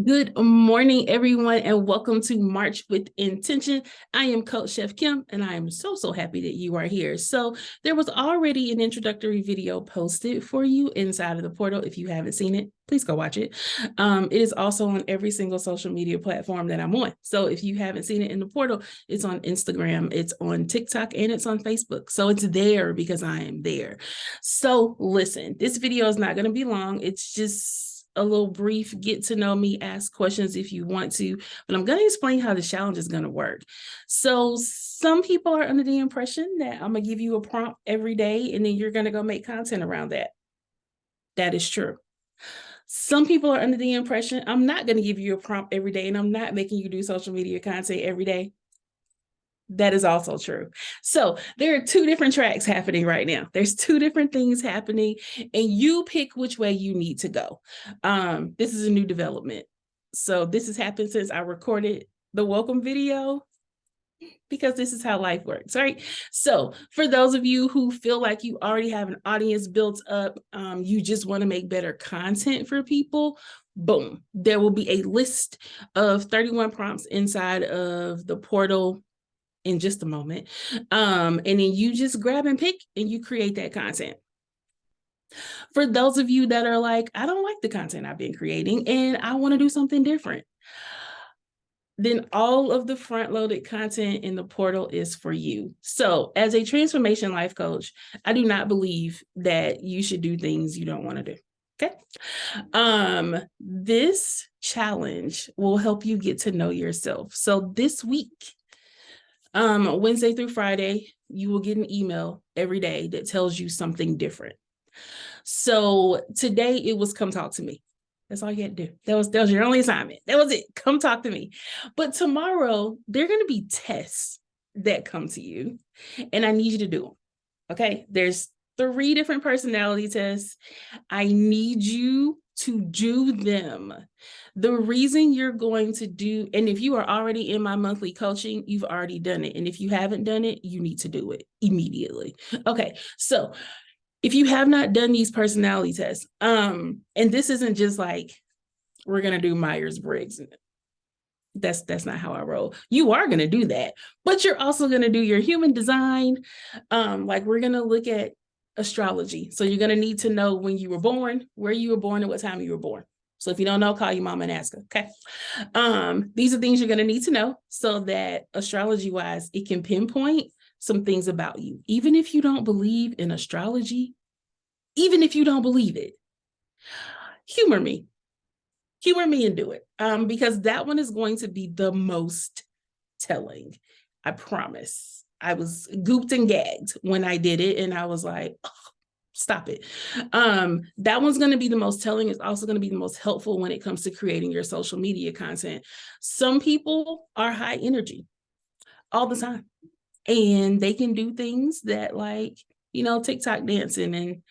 Good morning, everyone, and welcome to March with Intention. I am Coach Chef Kim, and I am so happy that you are here. So there was already an introductory video posted for you inside of the portal. If you haven't seen it, please go watch it. It is also on every single social media platform that I'm on. So if you haven't seen it in the portal, it's on Instagram, it's on TikTok, and it's on Facebook. So it's there because I am there. So listen, this video is not going to be long. It's just a little brief get to know me, ask questions if you want to, but I'm going to explain how the challenge is going to work. So some people are under the impression that I'm going to give you a prompt every day and then you're going to go make content around that. That is true. Some people are under the impression I'm not going to give you a prompt every day and I'm not making you do social media content every day. That is also true. So there are two different tracks happening right now. There's two different things happening, and you pick which way you need to go. This is a new development. So this has happened since I recorded the welcome video, because this is how life works, right? So for those of you who feel like you already have an audience built up, you just want to make better content for people, boom, there will be a list of 31 prompts inside of the portal in just a moment. And then you just grab and pick and you create that content. For those of you that are like, I don't like the content I've been creating and I want to do something different, then all of the front-loaded content in the portal is for you. So as a transformation life coach, I do not believe that you should do things you don't want to do. Okay. This challenge will help you get to know yourself. So this week, Wednesday through Friday, you will get an email every day that tells you something different. So today it was come talk to me. That's all you had to do. That was your only assignment. That was it. Come talk to me. But tomorrow there are going to be tests that come to you, and I need you to do them. Okay. There's 3 different personality tests. I need you to do them. The reason you're going to do, and if you are already in my monthly coaching, you've already done it. And if you haven't done it, you need to do it immediately. Okay. So if you have not done these personality tests, and this isn't just like, we're going to do Myers-Briggs. That's not how I roll. You are going to do that, but you're also going to do your human design. Like we're going to look at astrology. So you're going to need to know when you were born, where you were born, and what time you were born. So if you don't know, call your mama and ask her. Okay. These are things you're going to need to know so that astrology wise, it can pinpoint some things about you. Even if you don't believe in astrology, even if you don't believe it, humor me and do it. Because that one is going to be the most telling. I promise. I was gooped and gagged when I did it. And I was like, oh, stop it. That one's going to be the most telling. It's also going to be the most helpful when it comes to creating your social media content. Some people are high energy all the time, and they can do things that, like, TikTok dancing and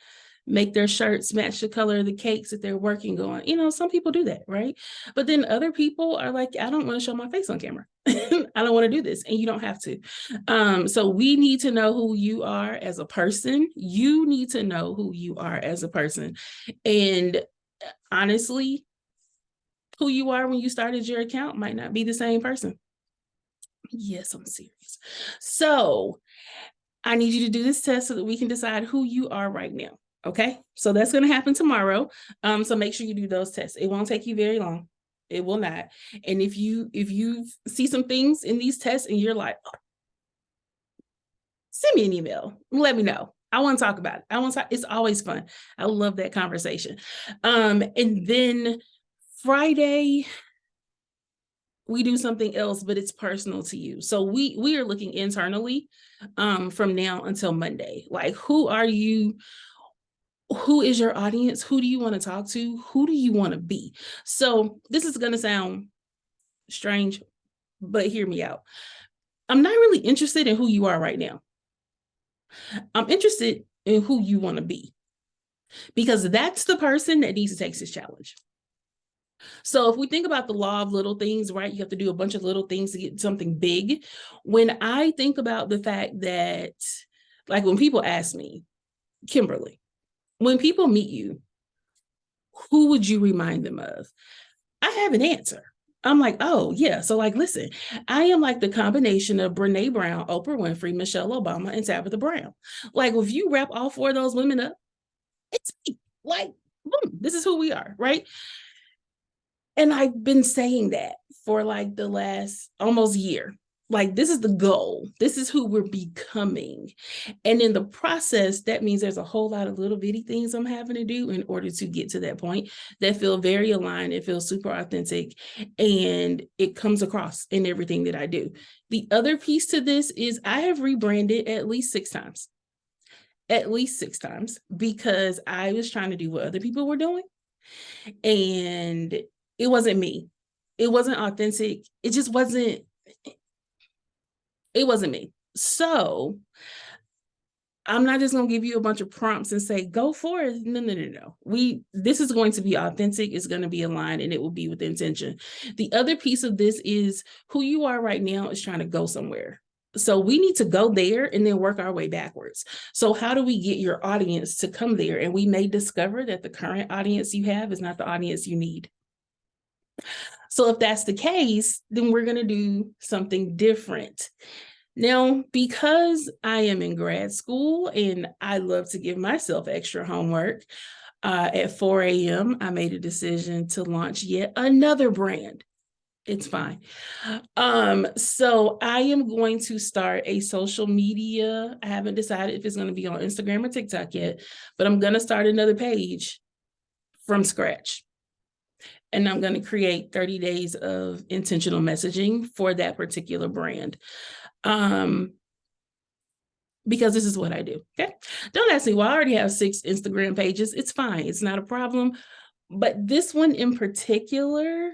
make their shirts match the color of the cakes that they're working on. Some people do that, right? But then other people are like, I don't want to show my face on camera. I don't want to do this. And you don't have to. So we need to know who you are as a person. You need to know who you are as a person. And honestly, who you are when you started your account might not be the same person. Yes, I'm serious. So I need you to do this test so that we can decide who you are right now. Okay, so that's going to happen tomorrow. So make sure you do those tests. It won't take you very long. It will not. And if you see some things in these tests and you're like, oh, send me an email. Let me know. I want to talk about it. It's always fun. I love that conversation. And then Friday, we do something else, but it's personal to you. So we are looking internally from now until Monday. Like, who are you? Who is your audience? Who do you want to talk to? Who do you want to be? So this is going to sound strange, but hear me out. I'm not really interested in who you are right now. I'm interested in who you want to be, because that's the person that needs to take this challenge. So if we think about the law of little things, right? You have to do a bunch of little things to get something big. When I think about the fact that, like, when people ask me, Kimberly, when people meet you, who would you remind them of? I have an answer. I'm like, oh yeah. So like, listen, I am like the combination of Brene Brown, Oprah Winfrey, Michelle Obama, and Tabitha Brown. Like, if you wrap all four of those women up, it's me. Like, boom, this is who we are, right? And I've been saying that for like the last almost year. Like, this is the goal. This is who we're becoming. And in the process, that means there's a whole lot of little bitty things I'm having to do in order to get to that point that feel very aligned. It feels super authentic, and it comes across in everything that I do. The other piece to this is I have rebranded at least 6 times. At least 6 times, because I was trying to do what other people were doing. And it wasn't me. It wasn't authentic. It just wasn't, it wasn't me. So I'm not just going to give you a bunch of prompts and say, go for it. No. This is going to be authentic. It's going to be aligned, and it will be with intention. The other piece of this is who you are right now is trying to go somewhere. So we need to go there and then work our way backwards. So how do we get your audience to come there? And we may discover that the current audience you have is not the audience you need. So if that's the case, then we're going to do something different. Now, because I am in grad school and I love to give myself extra homework, at 4 a.m., I made a decision to launch yet another brand. It's fine. So I am going to start a social media. I haven't decided if it's going to be on Instagram or TikTok yet, but I'm going to start another page from scratch. And I'm going to create 30 days of intentional messaging for that particular brand. Because this is what I do. Okay. Don't ask me why. I already have 6 Instagram pages. It's fine. It's not a problem. But this one in particular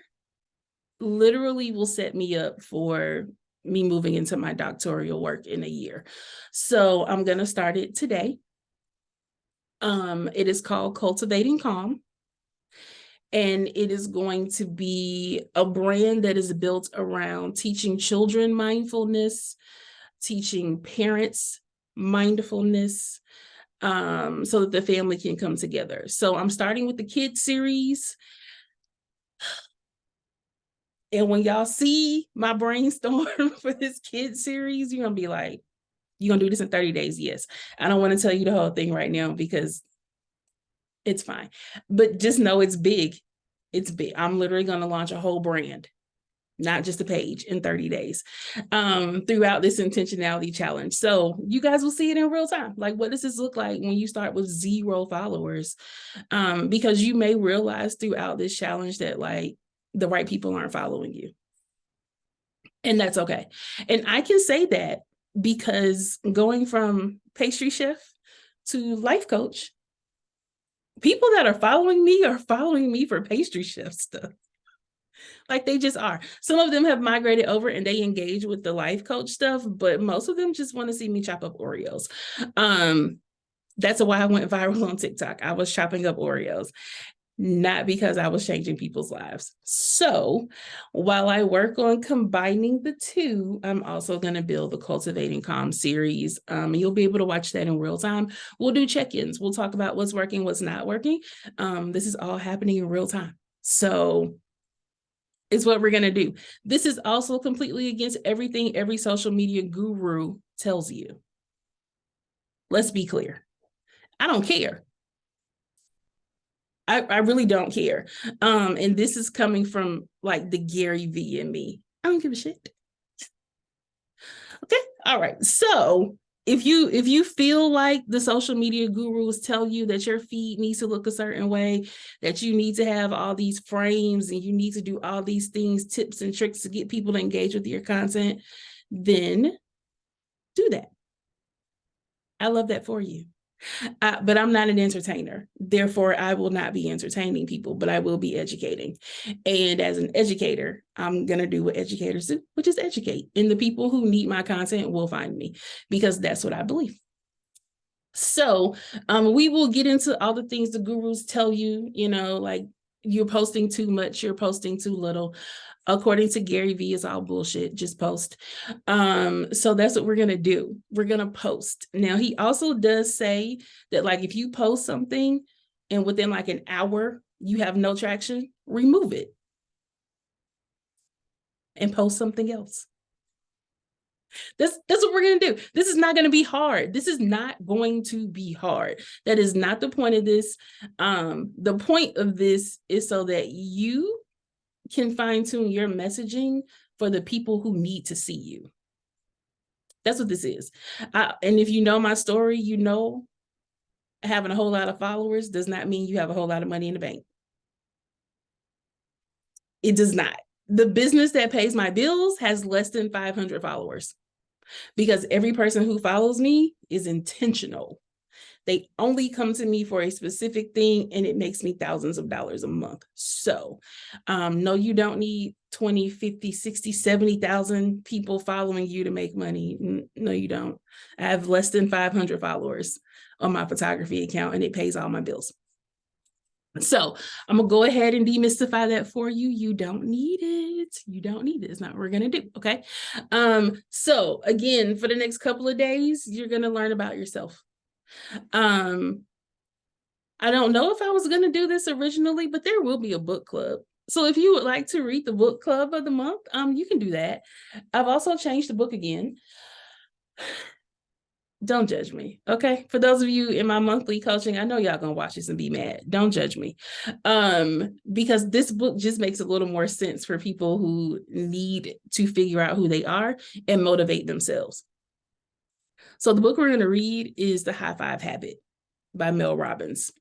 literally will set me up for me moving into my doctoral work in a year. So I'm going to start it today. It is called Cultivating Calm. And it is going to be a brand that is built around teaching children mindfulness, teaching parents mindfulness, so that the family can come together. So I'm starting with the kids series. And when y'all see my brainstorm for this kids series, you're going to be like, you're going to do this in 30 days? Yes. I don't want to tell you the whole thing right now because it's fine. But just know it's big. It's big. I'm literally going to launch a whole brand, not just a page, in 30 days, throughout this intentionality challenge. So you guys will see it in real time. Like, what does this look like when you start with 0 followers? Because you may realize throughout this challenge that like the right people aren't following you. And that's okay. And I can say that because going from pastry chef to life coach, people that are following me for pastry chef stuff. Like, they just are. Some of them have migrated over and they engage with the life coach stuff, but most of them just want to see me chop up Oreos. That's why I went viral on TikTok. I was chopping up Oreos, not because I was changing people's lives. So while I work on combining the two, I'm also going to build the Cultivating Calm series. You'll be able to watch that in real time. We'll do check-ins. We'll talk about what's working, what's not working. This is all happening in real time. So it's what we're going to do. This is also completely against everything every social media guru tells you. Let's be clear. I don't care. I really don't care. And this is coming from like the Gary V in me. I don't give a shit. Okay. All right. So if you feel like the social media gurus tell you that your feed needs to look a certain way, that you need to have all these frames and you need to do all these things, tips and tricks to get people to engage with your content, then do that. I love that for you. But I'm not an entertainer. Therefore, I will not be entertaining people, but I will be educating. And as an educator, I'm going to do what educators do, which is educate. And the people who need my content will find me because that's what I believe. So we will get into all the things the gurus tell you, like you're posting too much, you're posting too little. According to Gary V, it's all bullshit. Just post. So that's what we're going to do. We're going to post. Now, he also does say that like if you post something and within like an hour, you have no traction, remove it. and post something else. That's what we're going to do. This is not going to be hard. This is not going to be hard. That is not the point of this. The point of this is so that you can fine tune your messaging for the people who need to see you. That's what this is. And if you know my story, you know having a whole lot of followers does not mean you have a whole lot of money in the bank. It does not. The business that pays my bills has less than 500 followers because every person who follows me is intentional. They only come to me for a specific thing, and it makes me thousands of dollars a month. So no, you don't need 20, 50, 60, 70,000 people following you to make money. No, you don't. I have less than 500 followers on my photography account, and it pays all my bills. So I'm gonna go ahead and demystify that for you. You don't need it. You don't need it. It's not what we're gonna do. Okay. So again, for the next couple of days, you're gonna learn about yourself. I don't know if I was gonna do this originally, but there will be a book club. So if you would like to read the book club of the month, you can do that. I've also changed the book again. Don't judge me, okay? For those of you in my monthly coaching, I know y'all gonna watch this and be mad. Don't judge me. Because this book just makes a little more sense for people who need to figure out who they are and motivate themselves. So the book we're gonna read is The High Five Habit by Mel Robbins.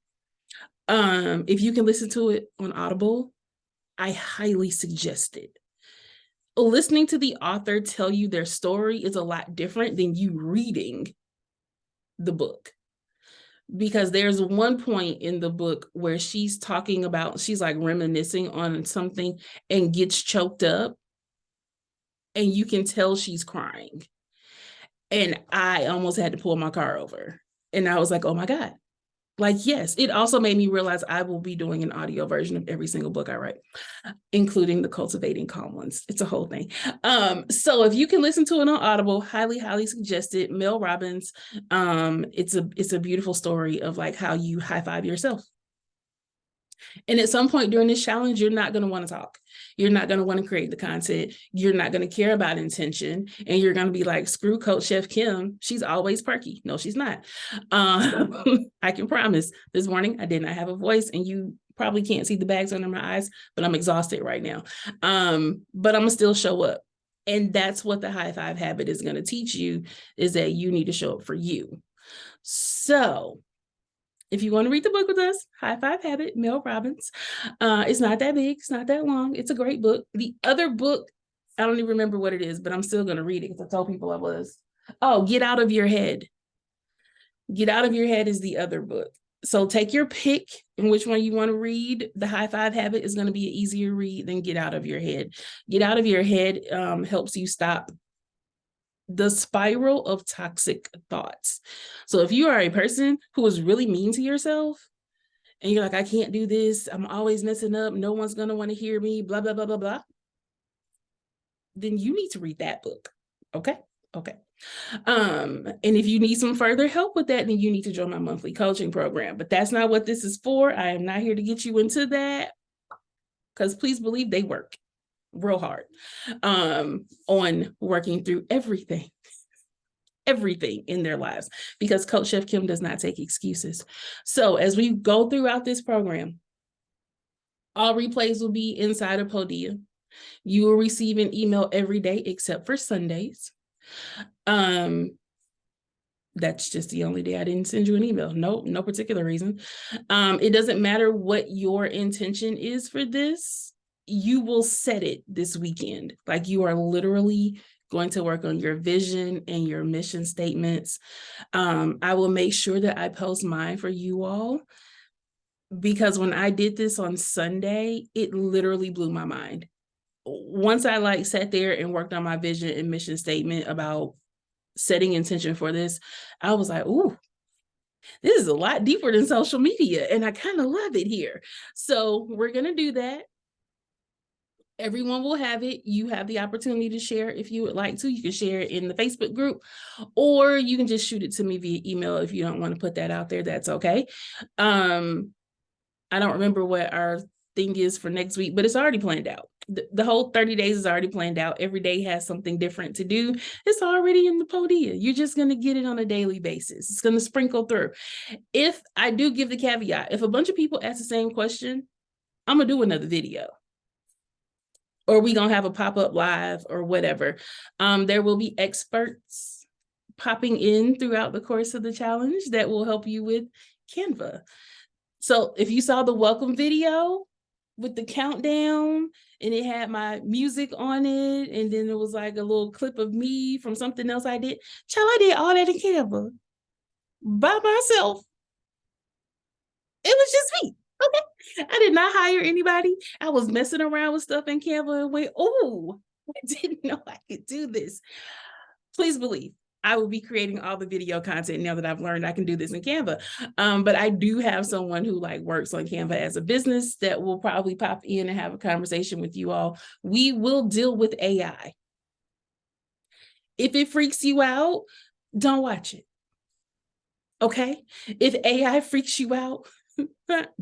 If you can listen to it on Audible, I highly suggest it. Listening to the author tell you their story is a lot different than you reading the book, because there's one point in the book where she's talking about, she's like reminiscing on something and gets choked up, and you can tell she's crying. And I almost had to pull my car over. And I was like, oh my God. Like, yes, it also made me realize I will be doing an audio version of every single book I write, including the Cultivating Calm ones. It's a whole thing. So if you can listen to it on Audible, highly, highly suggest it. Mel Robbins. It's a beautiful story of like how you high five yourself. And at some point during this challenge, you're not going to want to talk. You're not going to want to create the content. You're not going to care about intention. And you're going to be like, screw Coach Chef Kim. She's always perky. No, she's not. I can promise. This morning, I did not have a voice, and you probably can't see the bags under my eyes, but I'm exhausted right now. But I'm going to still show up. And that's what the High Five Habit is going to teach you, is that you need to show up for you. So if you want to read the book with us, High Five Habit, Mel Robbins. It's not that big. It's not that long. It's a great book. The other book, I don't even remember what it is, but I'm still going to read it because I told people I was. Oh, Get Out of Your Head. Get Out of Your Head is the other book. So take your pick in which one you want to read. The High Five Habit is going to be an easier read than Get Out of Your Head. Get Out of Your Head helps you stop the spiral of toxic thoughts. So if you are a person who is really mean to yourself and you're like, I can't do this, I'm always messing up, no one's going to want to hear me, blah, blah, blah, blah, blah, then you need to read that book. Okay. And if you need some further help with that, then you need to join my monthly coaching program. But that's not what this is for. I am not here to get you into that, because please believe they work real hard on working through everything in their lives, because Coach Chef Kim does not take excuses. So as we go throughout this program, all replays will be inside of Podia. You will receive an email every day except for Sundays. That's just the only day I didn't send you an email. No particular reason. It doesn't matter what your intention is for this. You will set it this weekend. Like, you are literally going to work on your vision and your mission statements. I will make sure that I post mine for you all, because when I did this on Sunday, it literally blew my mind. Once I sat there and worked on my vision and mission statement about setting intention for this, I was like, ooh, this is a lot deeper than social media, and I kind of love it here. So we're going to do that. Everyone will have it. You have the opportunity to share if you would like to. You can share it in the Facebook group, or you can just shoot it to me via email if you don't want to put that out there. That's okay. I don't remember what our thing is for next week, but it's already planned out. The whole 30 days is already planned out. Every day has something different to do. It's already in the Podia. You're just going to get it on a daily basis. It's going to sprinkle through. If I do give the caveat, if a bunch of people ask the same question, I'm going to do another video. Or we going to have a pop-up live or whatever. There will be experts popping in throughout the course of the challenge that will help you with Canva. So if you saw the welcome video with the countdown and it had my music on it, and then there was like a little clip of me from something else I did, child, I did all that in Canva by myself. It was just me. Okay. I did not hire anybody. I was messing around with stuff in Canva and went, oh, I didn't know I could do this. Please believe I will be creating all the video content now that I've learned I can do this in Canva. But I do have someone who like works on Canva as a business that will probably pop in and have a conversation with you all. We will deal with AI. If it freaks you out, don't watch it. Okay? If AI freaks you out,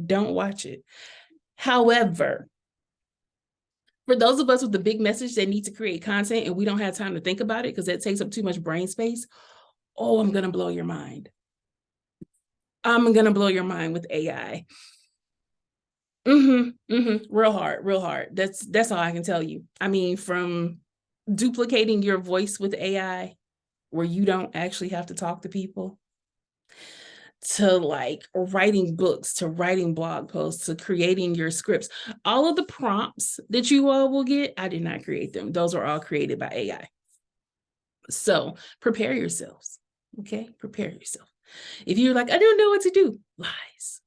don't watch it. However, for those of us with the big message that need to create content and we don't have time to think about it because that takes up too much brain space, oh, I'm going to blow your mind. I'm going to blow your mind with AI. Real hard. That's all I can tell you. I mean, from duplicating your voice with AI where you don't actually have to talk to people, to like writing books, to writing blog posts, to creating your scripts. All of the prompts that you all will get, I did not create them. Those are all created by AI. So prepare yourselves, okay? Prepare yourself. If you're like, I don't know what to do, lies.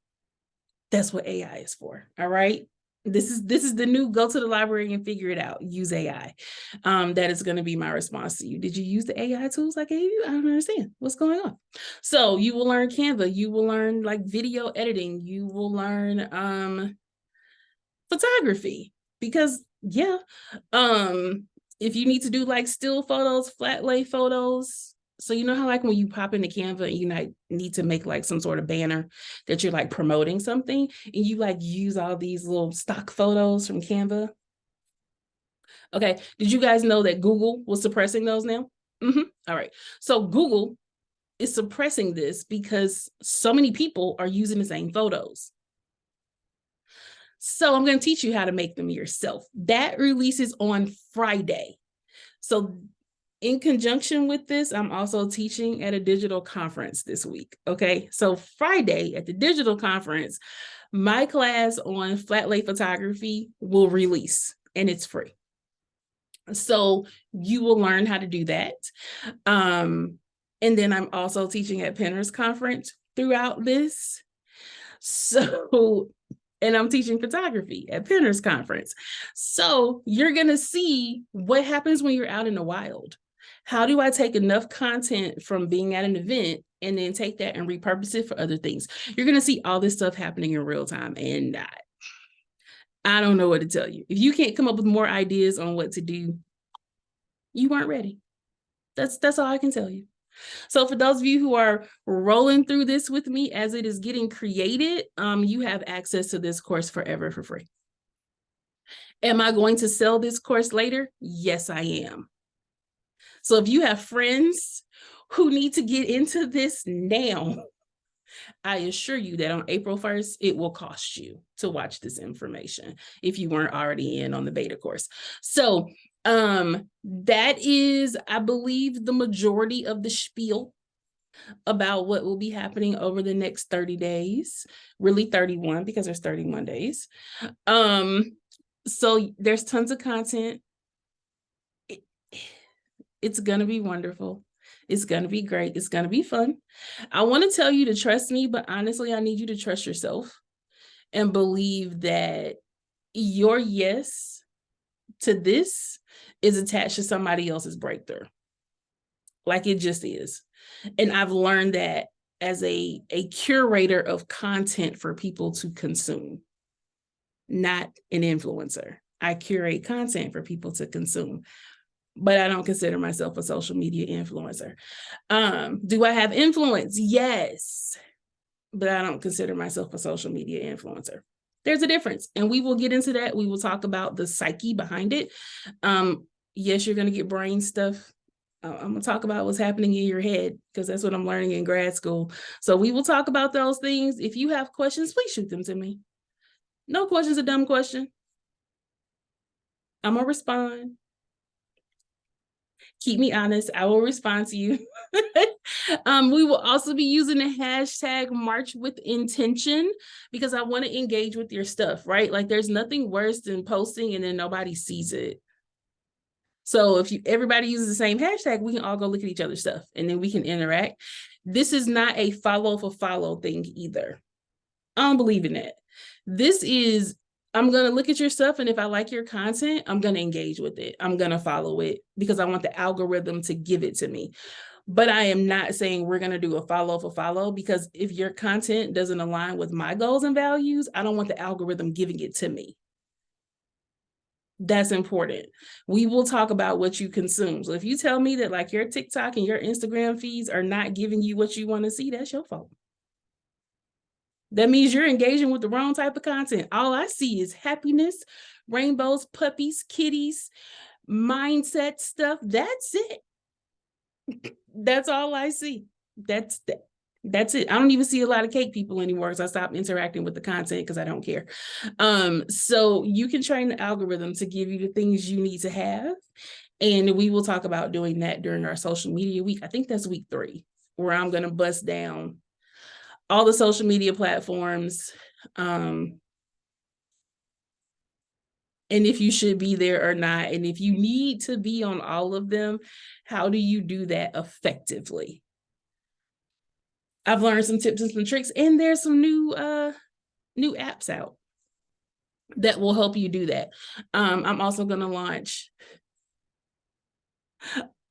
That's what AI is for, all right? This is the new go to the library and figure it out. Use AI. That is going to be my response to you. Did you use the AI tools I gave you? I don't understand what's going on. So you will learn Canva. You will learn like video editing. You will learn photography because yeah. If you need to do like still photos, flat lay photos. So you know how like when you pop into Canva and you need to make like some sort of banner that you're like promoting something and you like use all these little stock photos from Canva. Okay, did you guys know that Google was suppressing those now? All right, so Google is suppressing this because so many people are using the same photos. So I'm going to teach you how to make them yourself. That releases on Friday. So in conjunction with this, I'm also teaching at a digital conference this week, okay? So Friday at the digital conference, my class on flat lay photography will release and it's free. So you will learn how to do that. And then I'm also teaching at Pinners Conference throughout this. So, and I'm teaching photography at Pinners Conference. So you're gonna see what happens when you're out in the wild. How do I take enough content from being at an event and then take that and repurpose it for other things? You're going to see all this stuff happening in real time. And I don't know what to tell you. If you can't come up with more ideas on what to do, you weren't ready. That's all I can tell you. So for those of you who are rolling through this with me as it is getting created, you have access to this course forever for free. Am I going to sell this course later? Yes, I am. So if you have friends who need to get into this now, I assure you that on April 1st, it will cost you to watch this information if you weren't already in on the beta course. So that is, I believe, the majority of the spiel about what will be happening over the next 30 days, really 31 because there's 31 days. So there's tons of content. It's going to be wonderful. It's going to be great. It's going to be fun. I want to tell you to trust me, but honestly, I need you to trust yourself and believe that your yes to this is attached to somebody else's breakthrough. Like it just is. And I've learned that as a curator of content for people to consume, not an influencer. I curate content for people to consume. But I don't consider myself a social media influencer. Do I have influence? Yes. But I don't consider myself a social media influencer. There's a difference, and we will get into that. We will talk about the psyche behind it. Yes, you're going to get brain stuff. I'm going to talk about what's happening in your head because that's what I'm learning in grad school. So we will talk about those things. If you have questions, please shoot them to me. No question's a dumb question. I'm going to respond. Keep me honest. I will respond to you. We will also be using the hashtag March with Intention because I want to engage with your stuff, right? Like there's nothing worse than posting and then nobody sees it. So if everybody uses the same hashtag, we can all go look at each other's stuff and then we can interact. This is not a follow for follow thing either. I don't believe in that. This is, I'm going to look at your stuff, and if I like your content, I'm going to engage with it. I'm going to follow it because I want the algorithm to give it to me. But I am not saying we're going to do a follow for follow, because if your content doesn't align with my goals and values, I don't want the algorithm giving it to me. That's important. We will talk about what you consume. So if you tell me that like your TikTok and your Instagram feeds are not giving you what you want to see, that's your fault. That means you're engaging with the wrong type of content. All I see is happiness, rainbows, puppies, kitties, mindset stuff. That's it. That's all I see. That's it. I don't even see a lot of cake people anymore because I stopped interacting with the content because I don't care. So you can train the algorithm to give you the things you need to have. And we will talk about doing that during our social media week. I think that's week 3, where I'm going to bust down all the social media platforms, and if you should be there or not, and if you need to be on all of them, how do you do that effectively? I've learned some tips and some tricks, and there's some new apps out that will help you do that. I'm also going to launch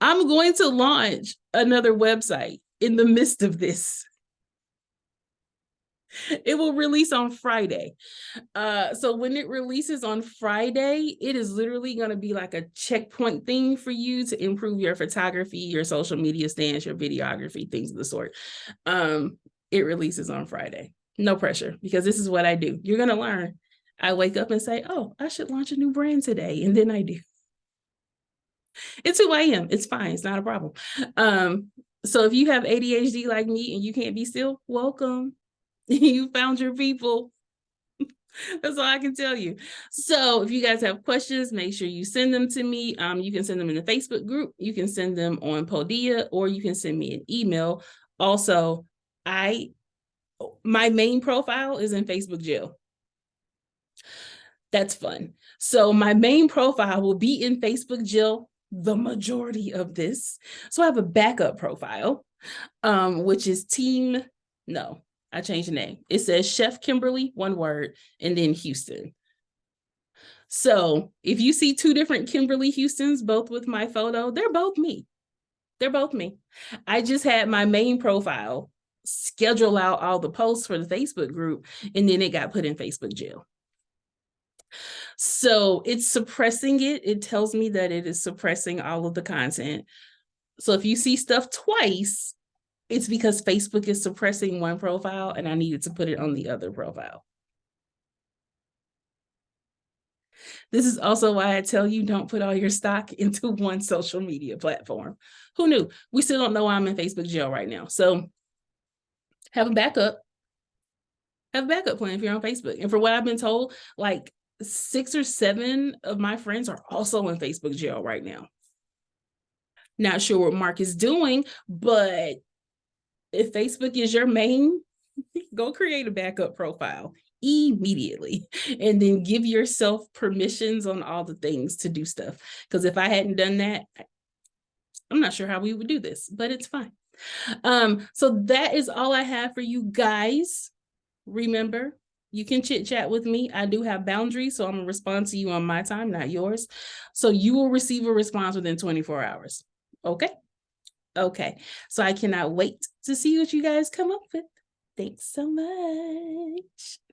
another website in the midst of this. It will release on Friday. So when it releases on Friday, it is literally going to be like a checkpoint thing for you to improve your photography, your social media stance, your videography, things of the sort. It releases on Friday. No pressure, because this is what I do. You're going to learn. I wake up and say, oh, I should launch a new brand today. And then I do. It's who I am. It's fine. It's not a problem. So if you have ADHD like me and you can't be still, welcome. You found your people. That's all I can tell you. So if you guys have questions, make sure you send them to me. You can send them in the Facebook group. You can send them on Podia, or you can send me an email. Also, my main profile is in Facebook jail. That's fun. So my main profile will be in Facebook jail the majority of this. So I have a backup profile, which is I changed the name. It says Chef Kimberly, one word, and then Houston. So if you see 2 different Kimberly Houstons, both with my photo, they're both me. They're both me. I just had my main profile schedule out all the posts for the Facebook group, and then it got put in Facebook jail. So it's suppressing it. It tells me that it is suppressing all of the content. So if you see stuff twice, it's because Facebook is suppressing one profile and I needed to put it on the other profile. This is also why I tell you don't put all your stock into one social media platform. Who knew? We still don't know why I'm in Facebook jail right now. So have a backup. Have a backup plan if you're on Facebook. And for what I've been told, like 6 or 7 of my friends are also in Facebook jail right now. Not sure what Mark is doing, but if Facebook is your main, go create a backup profile immediately and then give yourself permissions on all the things to do stuff. Because if I hadn't done that, I'm not sure how we would do this, but it's fine. So that is all I have for you guys. Remember, you can chit chat with me. I do have boundaries, so I'm gonna respond to you on my time, not yours. So you will receive a response within 24 hours. Okay? Okay. So I cannot wait to see what you guys come up with. Thanks so much.